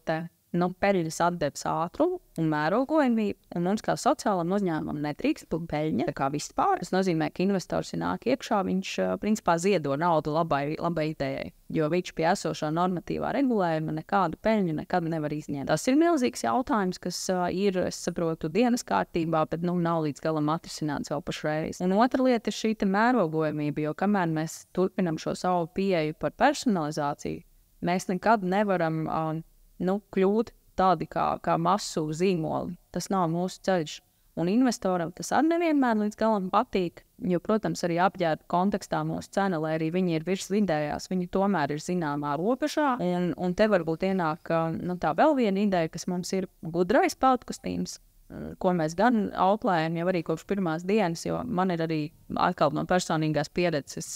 peļņas atdeves ātrumu un mērogojamību. Un mums kā sociālam uzņēmumam netrīkst būt peļņa. Tā kā vispār. Tas nozīmē, ka investors nāk iekšā, viņš principā ziedo naudu labai idejai. Jo viņš pie esošā normatīvā regulējuma nekādu peļņu nekad nevar izņemt. Tas ir milzīgs jautājums, kas ir, es saprotu, dienas kārtībā, bet nav līdz galam atrisināts vēl pašreiz. Un otra lieta ir šī mērogojamība, jo kamēr mēs turpinam šo savu pieeju par personalizāciju, mēs nekad nevaram kļūt tādi kā masu zīmoli. Tas nav mūsu ceļš. Un investoram tas arī nevienmēr līdz galam patīk, jo, protams, arī apģērba kontekstā mūsu cena, lai arī viņi ir virs vidējās, viņi tomēr ir zināmā robežā. Un te varbūt ienāk tā vēl viena ideja, kas mums ir gudrais peltkostīms, ko mēs gan auklējam jau arī kopš pirmās dienas, jo man ir arī atkal no personīgās pieredzes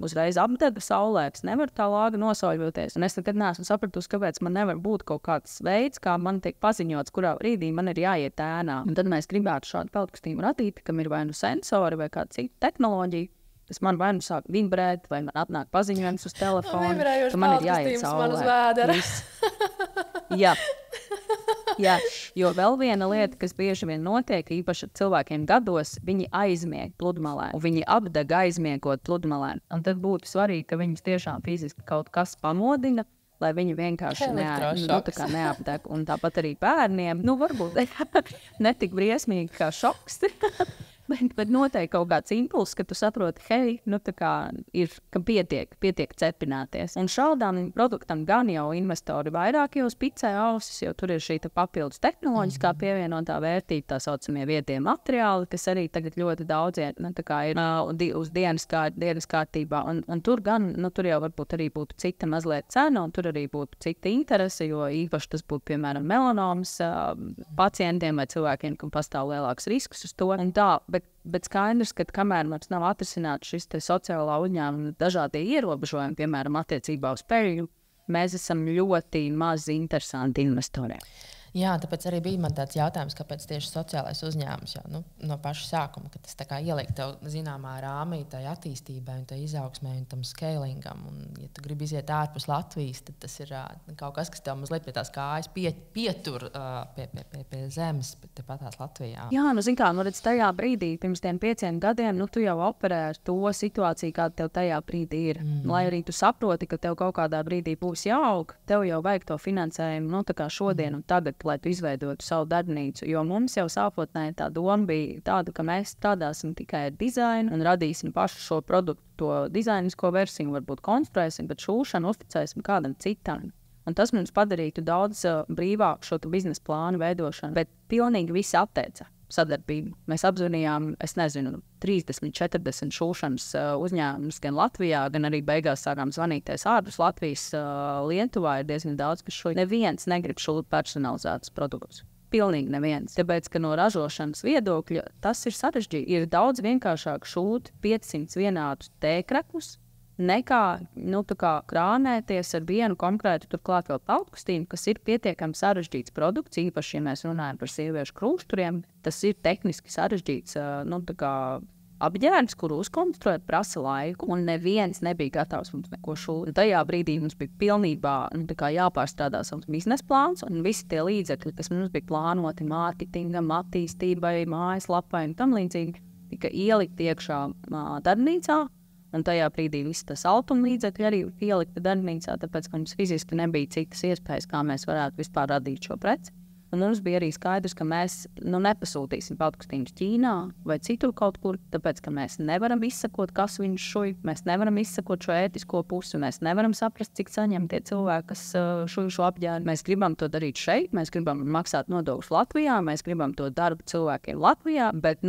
uzreiz apdega saulē, es nevaru tā lāga nosauļoties. Un es nekad neesmu sapratusi, kāpēc man nevar būt kaut kāds veids, kā man tiek paziņots, kurā brīdī man ir jāiet ēnā. Un tad mēs gribētu šādu peltkostīmu radīt, kam ir vai nu sensori vai kāda cita tehnoloģija, kas man vai nu sāk vibrēt, vai man atnāk paziņojums uz telefonu, ka man ir jāiet saulē. Jā, jo vēl viena lieta, kas bieži vien notiek, īpaši cilvēkiem gados, viņi aizmieg pludmalē, un viņi apdeg aizmiegot pludmalē. Un tad būtu svarīgi, ka viņus tiešām fiziski kaut kas pamodina, lai viņi vienkārši neapdeg. Un tāpat arī bērniem, varbūt ne tik briesmīgi kā šoks, bet noteikti kaut kāds impulss, ka tu saproti, hei, ka pietiek cepināties. Un šādām produktam gan jau investori vairāk jau spicē ausis, jo tur ir šī papildus tehnoloģiskā pievienotā vērtība, tā saucamie vietie materiāli, kas arī tagad ļoti daudziem ir uz dienas kārtībā. Un tur gan, tur jau varbūt arī būtu cita mazliet cena, un tur arī būtu cita interese, jo īpaši tas būtu, piemēram, melanomas pacientiem vai cilvēkiem, kam pastāv lielāks risks uz to. Un tā, bet skaidrs, ka kamēr mums nav atrisināts šis sociālā uzņēmuma dažādie ierobežojumi, piemēram, attiecībā uz peļņu, mēs esam ļoti maz interesanti investoriem. Jā, tāpēc arī bija man tāds jautājums, kāpēc tieši sociālais uzņēmums jau no paša sākuma, ka tas ieliek tev zināmā rāmī tai attīstībai un tai izaugsmē un tam skalingam. Un, ja tu gribi iziet ārpus Latvijas, tad tas ir kaut kas tev mazliet pie tās kājas pietur pie zemes, tepatās Latvijā. Jā, redz, tajā brīdī, pirms tiem 5 gadiem, tu jau operē ar to situāciju, kāda tev tajā brīdī ir. Lai arī tu saproti, ka tev kaut kādā brīdī būs jāaug, tev jau vajag to finansējumu, tā kā šodien un tagad, lai tu izveidotu savu darbnīcu, jo mums jau sākotnēji tā doma bija tāda, ka mēs strādāsim tikai ar dizainu un radīsim pašu šo produktu, to dizainisko versiju, varbūt konstruēsim, bet šūšanu uzticēsim kādam citam. Un tas mums padarītu daudz brīvāku šo biznesa plānu veidošanu, bet pilnīgi visi atteica sadarbību. Mēs apzvanījām, 30, 40 šūšanas uzņēmumus gan Latvijā, gan arī beigās sākām zvanīties ārpus Latvijas. Lietuvā ir diezgan daudz, kas šodien neviens negrib šūt personalizētus produktus. Pilnīgi neviens. Tāpēc, ka no ražošanas viedokļa tas ir sarežģīti. Ir daudz vienkāršāk šūt 500 vienādus tēkraklus, nekā krānēties ar vienu konkrētu turklāt vēl peltkostīmu, kas ir pietiekami sarežģīts produkts, īpaši, ja mēs runājam par sieviešu krūšturiem, tas ir tehniski sarežģīts apģērbs, kuru uzkonstruēt prasa laiku, un neviens nebija gatavs mums neko šūt. Tajā brīdī mums bija pilnībā jāpārstrādā savs biznesa plāns, un visi tie līdzekļi, kas mums bija plānoti mārketingam, attīstībai, mājaslapai un tam līdzīgi, tika ielikti iekšā darbnīcā. Un tajā brīdī viss tas automlīdzekļi arī ielikta darbnīcā, tāpēc, ka mums fiziski nebija citas iespējas, kā mēs varētu vispār radīt šo preci. Un mums bija arī skaidrs, ka mēs nepasūtīsim peltkostīmus Ķīnā vai citur kaut kur, tāpēc, ka mēs nevaram izsekot, kas viņš šuj, mēs nevaram izsekot šo ētisko pusi, mēs nevaram saprast, cik saņem tie cilvēki, kas šuj šo apģērbu. Mēs gribam to darīt šeit, mēs gribam maksāt nodokļus Latvijā, mēs gribam to darbu cilvēkiem Latvijā, bet,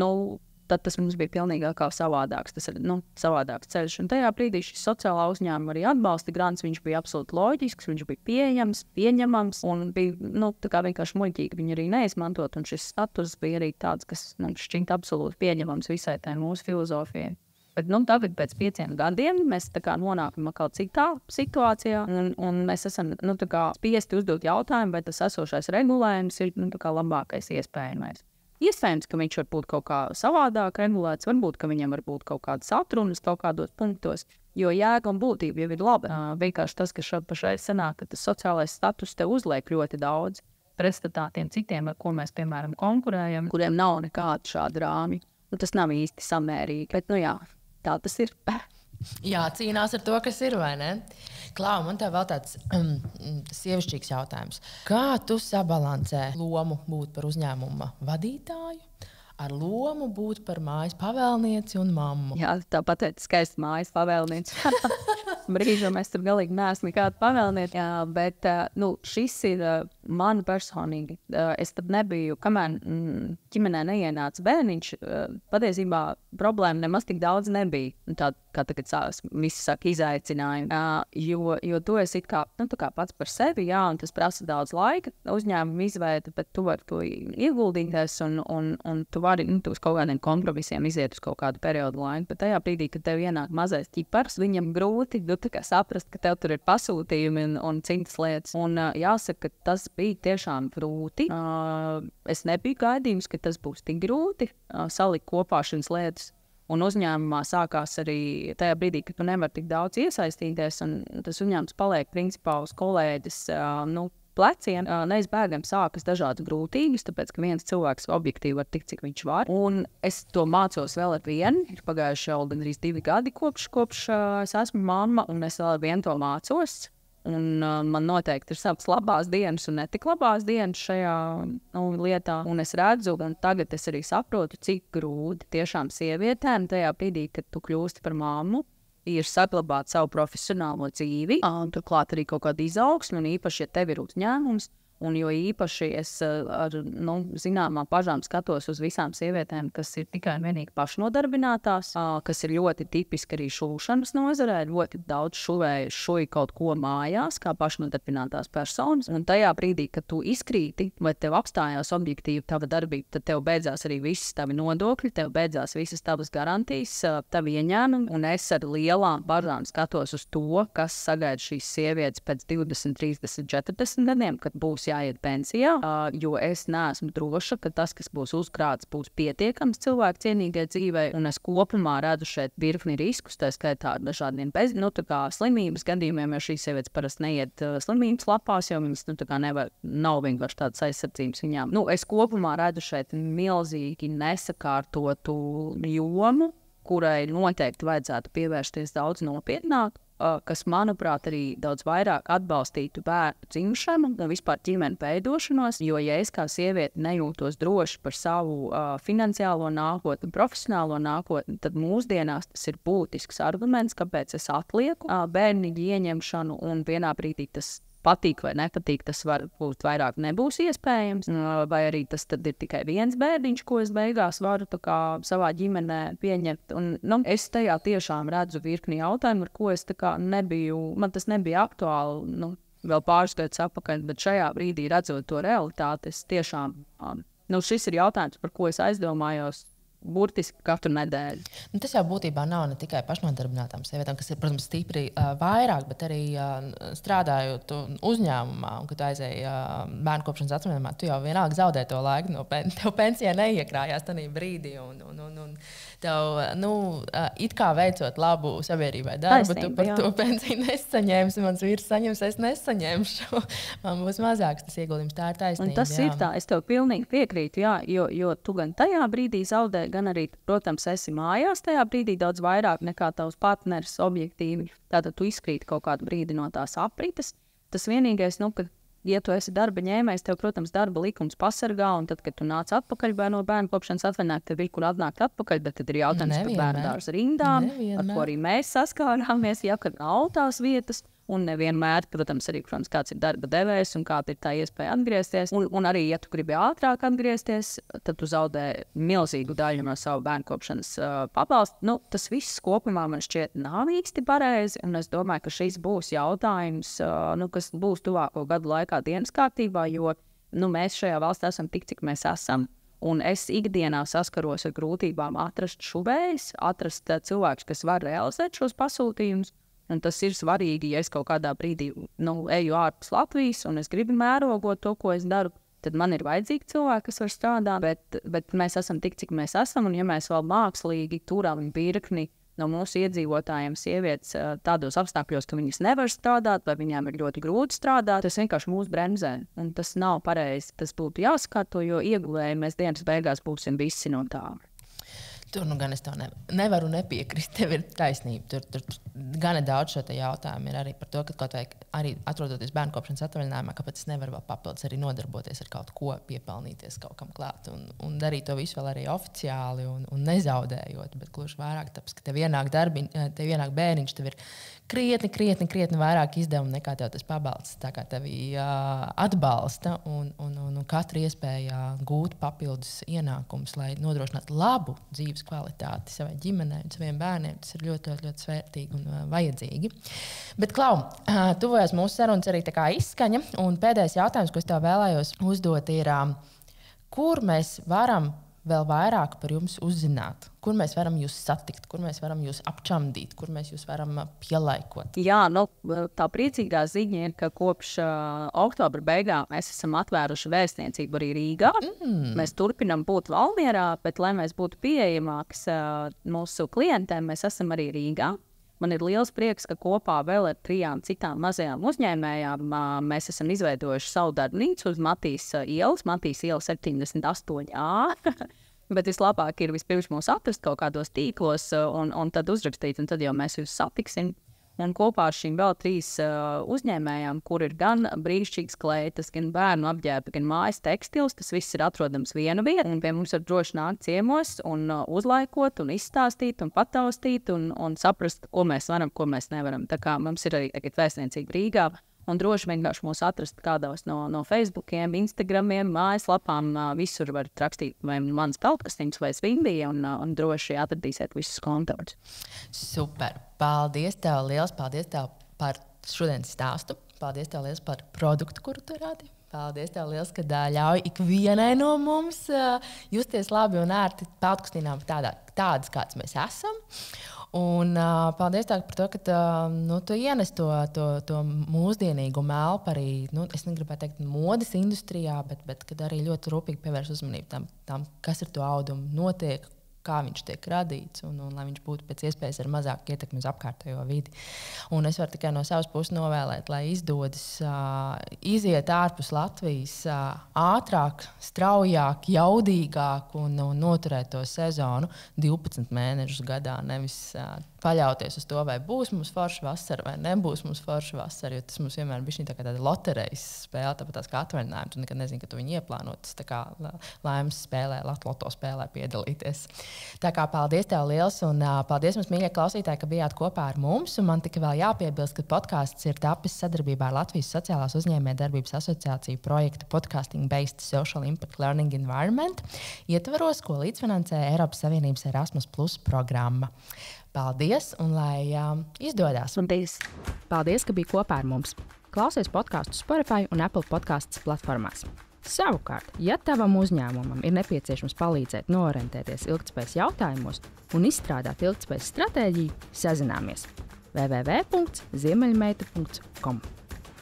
tad tas mums bija pilnīgi kā savādāks. Tas ir savādāks ceļš. Un tajā brīdī šis sociālā uzņēmuma arī atbalsta grants, viņš bija absolūti loģisks, viņš bija pieņemams un bija tā kā vienkārši muļķīgi viņu arī neizmantot. Un šis status bija arī tāds, kas mums šķiet absolūti pieņemams visai tai mūsu filozofijai. Bet tagad pēc 5 gadiem mēs nonākam kaut citā situācijā, un mēs esam spiesti uzdot jautājumu, vai tas esošais regulējums ir labākais iespējamais. Iespējams, ka viņš var būt kaut kā savādāk regulēts, varbūt, ka viņam var būt kaut kādas atrunas kaut kādos punktos, jo jēga un būtība jau ir laba. Vienkārši tas, ka pašai sanāk, ka tas sociālais status te uzliek ļoti daudz pretstatā tiem citiem, ar ko mēs, piemēram, konkurējam, kuriem nav nekāda šāda rāmja. Tas nav īsti samērīgi, bet, jā, tā tas ir. Jā, cīnās ar to, kas ir, vai ne? Klau, man tev vēl tāds sievišķīgs jautājums. Kā tu sabalansē lomu būt par uzņēmuma vadītāju ar lomu būt par mājas pavēlnieci un mammu? Jā, tā pateica skaisti mājas pavēlnieci. Brīžam es tur galīgi neesmu nekāda pavēlniece, bet šis ir man personīgi. Es tad nebiju, kamēr ģimenē neienāca bērniņš, patiesībā problēma nemaz tik daudz nebija. Tā, kā tagad visi saka, izaicinājumi. Jo tu esi kā pats par sevi, un tas prasa daudz laika, uzņēmuma izveide, bet tu vari to ieguldīties un tu vari uz kaut kādiem kompromisiem iziet uz kaut kādu periodu laiku. Bet tajā brīdī, kad tev ienāk mazais ķipars, viņam grūti saprast, ka tev tur ir pasūtījumi un citas lietas. Un jāsaka, ka tas bija tiešām grūti. Es nebiju gaidījums, ka tas būs tik grūti salikt kopā šīs lietas. Un uzņēmumā sākās arī tajā brīdī, kad tu nevari tik daudz iesaistīties, un tas uzņēmums paliek principā uz kolēģis pleciem. Neizbēgami sākas dažādas grūtības, tāpēc, ka viens cilvēks objektīvi var tikt, cik viņš var. Un es to mācos vēl ar vienu. Ir pagājuši jau gandrīz 2 gadi, kopš es esmu mamma, un es vēl ar vienu to mācos. Un man noteikti ir savas labās dienas un netik labās dienas šajā lietā. Un es redzu, un tagad es arī saprotu, cik grūti tiešām sievietēm tajā brīdī, kad tu kļūsti par mammu, ir saglabāt savu profesionālo dzīvi, un turklāt arī kaut kādu izaugsmi, un īpaši, ja tev ir uzņēmums. Un jo īpaši es ar zināmām bažām skatos uz visām sievietēm, kas ir tikai un vienīgi pašnodarbinātās, kas ir ļoti tipiski arī šūšanas nozarē, ļoti daudz šuj kaut ko mājās, kā pašnodarbinātās personas. Un tajā brīdī, kad tu izkrīti, vai tev apstājās objektīvi tava darbība, tad tev beidzās arī visas tavi nodokļi, tev beidzās visas tavas garantijas, tavi ieņēmumi. Un es ar lielām bažām skatos uz to, kas sagaida šīs sievietes pēc 20, 30, 40 gadiem, kad būs jāiet pensijā, jo es neesmu droša, ka tas, kas būs uzkrāts, būs pietiekams cilvēku cienīgai dzīvei, un es kopumā redzu šeit virkni riskus, tā skaitā ar dažādiem slimības gadījumiem, jo šīs sievietes parasti neiet slimības lapās, jo viņas nav vienkārši tādas aizsardzības viņām. Es kopumā redzu šeit milzīgi nesakārtotu jomu, kurai noteikti vajadzētu pievērsties daudz nopietnāk, kas, manuprāt, arī daudz vairāk atbalstītu bērnu dzimšanu un vispār ģimeni veidošanos, jo, ja es kā sieviete nejūtos droši par savu finansiālo nākotni, profesionālo nākotni, tad mūsdienās tas ir būtisks arguments, kāpēc es atlieku bērniņu ieņemšanu, un vienā brīdī tas patīk vai nepatīk, tas var būt vairāk nebūs iespējams, vai arī tas tad ir tikai viens bērniņš, ko es beigās varu savā ģimenē pieņemt. Un, es tajā tiešām redzu virkni jautājumu, ar ko es nebiju, man tas nebija aktuāli, vēl pāris gadus atpakaļ, bet šajā brīdī redzot to realitāti, es tiešām, šis ir jautājums, par ko es aizdomājos burtiski katru nedēļu. Tas jau būtībā nav ne tikai pašnodarbinātām sievietēm, kas ir, protams, stipri vairāk, bet arī strādājot uzņēmumā, un kad tu aizēji bērnu kopšanas atvaļinājumā, tu jau vienalga zaudē to laiku no tev pensijā neiekrājās tajā brīdī, un tev, it kā veicot labu sabiedrībai darbu, tu par to pensiju nesaņemsi, mans vīrs saņems, es nesaņemšu. Man būs mazāks tas ieguldījums, tā ir taisnība. Un tas ir tā, es tev pilnīgi piekrītu, jo tu gan tajā brīdī zaudē, gan arī, protams, esi mājās tajā brīdī daudz vairāk nekā tavs partneris objektīvi. Tātad tu izkrīti kaut kādu brīdi no tās aprites. Tas vienīgais, ka, ja tu esi darba ņēmējs, tev, protams, darba likums pasargā, un tad, kad tu nāc atpakaļ no bērnu kopšanas atvaļinājuma, tev ir kur atnākt atpakaļ, bet tad ir jautājums par bērnu dārza rindām, ar ko arī mēs saskārāmies, kad nav tās vietas. Un nevienmēr, protams, arī, kāds ir darba devējs un kāda ir tā iespēja atgriezties. Un arī, ja tu gribi ātrāk atgriezties, tad tu zaudē milzīgu daļu no savu bērnkopšanas pabalstu. Tas viss kopumā man šķiet nav īsti pareizi. Un es domāju, ka šis būs jautājums, kas būs tuvāko gadu laikā dienas kārtībā, jo mēs šajā valstī esam tik, cik mēs esam. Un es ikdienā saskaros ar grūtībām atrast šuvējus, atrast cilvēkus, kas var realizēt šos pasūtījumus. Un tas ir svarīgi, ja es kaut kādā brīdī eju ārpus Latvijas un es gribu mērogot to, ko es daru, tad man ir vajadzīgi cilvēki, kas var strādāt, bet mēs esam tik, cik mēs esam, un ja mēs vēl mākslīgi turam virkni no mūsu iedzīvotājiem sievietes tādos apstākļos, ka viņas nevar strādāt, vai viņām ir ļoti grūti strādāt, tas vienkārši mūs bremzē, un tas nav pareizi. Tas būtu jāsakārto, jo ieguvēji mēs dienas beigās būsim visi no tā. Tur gan es tev nevaru nepiekrist. Tev ir taisnība. Tur gana daudz šo jautājumu ir arī par to, ka kaut vai arī atrodoties bērnkopšanas atvaļinājumā, kāpēc es nevaru vēl papildus arī nodarboties ar kaut ko, piepelnīties kaut kam klāt un darīt to visu vēl arī oficiāli un nezaudējot, bet gluži vairāk tāpēc, ka tev ienāk bērniņš, tev ir krietni vairāk izdevumu nekā tev tas pabalsts. Tā kā tevi atbalsta un katra iespēja gūt papildus ienākumus, lai nodrošinātu labu dzīves kvalitāti savai ģimenei un saviem bērniem. Tas ir ļoti, ļoti svērtīgi un vajadzīgi. Bet, Klau, tuvojas mūsu sarunas arī tā kā izskaņa. Un pēdējais jautājums, ko es tev vēlējos uzdot, ir, kur mēs varam vēl vairāk par jums uzzināt? Kur mēs varam jūs satikt, kur mēs varam jūs apčamdīt, kur mēs jūs varam pielaikot? Jā, tā priecīgā ziņa ir, ka kopš oktobra beigām mēs esam atvēruši vēstniecību arī Rīgā. Mēs turpinam būt Valmierā, bet, lai mēs būtu pieejamāks mūsu klientiem, mēs esam arī Rīgā. Man ir liels prieks, ka kopā vēl ar 3 citām mazajām uzņēmējām mēs esam izveidojuši savu darbnīcu uz Matīs ielas 78A. Bet vislabāk ir vispirms mūs atrast kaut kādos tīklos un tad uzrakstīt, un tad jau mēs jūs satiksim. Un kopā ar šīm vēl 3 uzņēmējām, kur ir gan brīnišķīgas kleitas, gan bērnu apģērbi, gan mājas tekstils, tas viss ir atrodams viena vieta. Un pie mums var droši nākt ciemos un uzlaikot, un izstāstīt, un pataustīt, un saprast, ko mēs varam, ko mēs nevaram. Tā kā mums ir arī tagad vēstniecība Rīgā. Un droši vienkārši mūs atrast kādos no Facebookiem, Instagramiem, mājaslapām. Visur var rakstīt vai manas peldkastiņas vai Svimbija un droši atradīsiet visus kontaktus. Super! Paldies tev liels! Paldies tev par šodienas stāstu! Paldies tev liels par produktu, kuru tu rādi! Paldies tev liels, ka ļauj ikvienai no mums justies labi un ērti peldkastīnām tādas, kādas mēs esam. Un paldies par to, ka tu ienes to mūsdienīgu melpu arī, es negribētu teikt, modes industrijā, bet kad arī ļoti rūpīgi pievērš uzmanību tam, kas ar to audumu notiek, kā viņš tiek radīts, un lai viņš būtu pēc iespējas ar mazāku ietekmi uz apkārtējo vidi. Un es varu tikai no savas puses novēlēt, lai izdodas iziet ārpus Latvijas ātrāk, straujāk, jaudīgāk un noturēt to sezonu 12 mēnešus gadā, nevis paļauties uz to, vai būs mums forša vasara vai nebūs mums forša vasara, jo tas mums vienmēr bija tāda loterejas spēle, tāpat kā atvaļinājumi. Tu nekad nezini, ka tu viņu ieplāno. Tas tā kā laimes spēlē, loto spēlē piedalīties. Tā kā paldies tev liels un paldies mums, mīļie klausītāji, ka bijāt kopā ar mums. Un man tikai vēl jāpiebilst, ka podcasts ir tapis sadarbībā ar Latvijas Sociālās uzņēmējdarbības asociāciju projektu Podcasting Based Social Impact Learning Environment ietvaros, ko līdzfinansē Eiropas Savienības Erasmus+ programma. Paldies, un lai izdodas! Paldies, ka biji kopā ar mums! Klausies podkāstu Spotify un Apple podcasts platformās. Savukārt, ja tavam uzņēmumam ir nepieciešams palīdzēt noorientēties ilgtspējas jautājumos un izstrādāt ilgtspējas stratēģiju, sazināmies www.ziemeļmeita.com.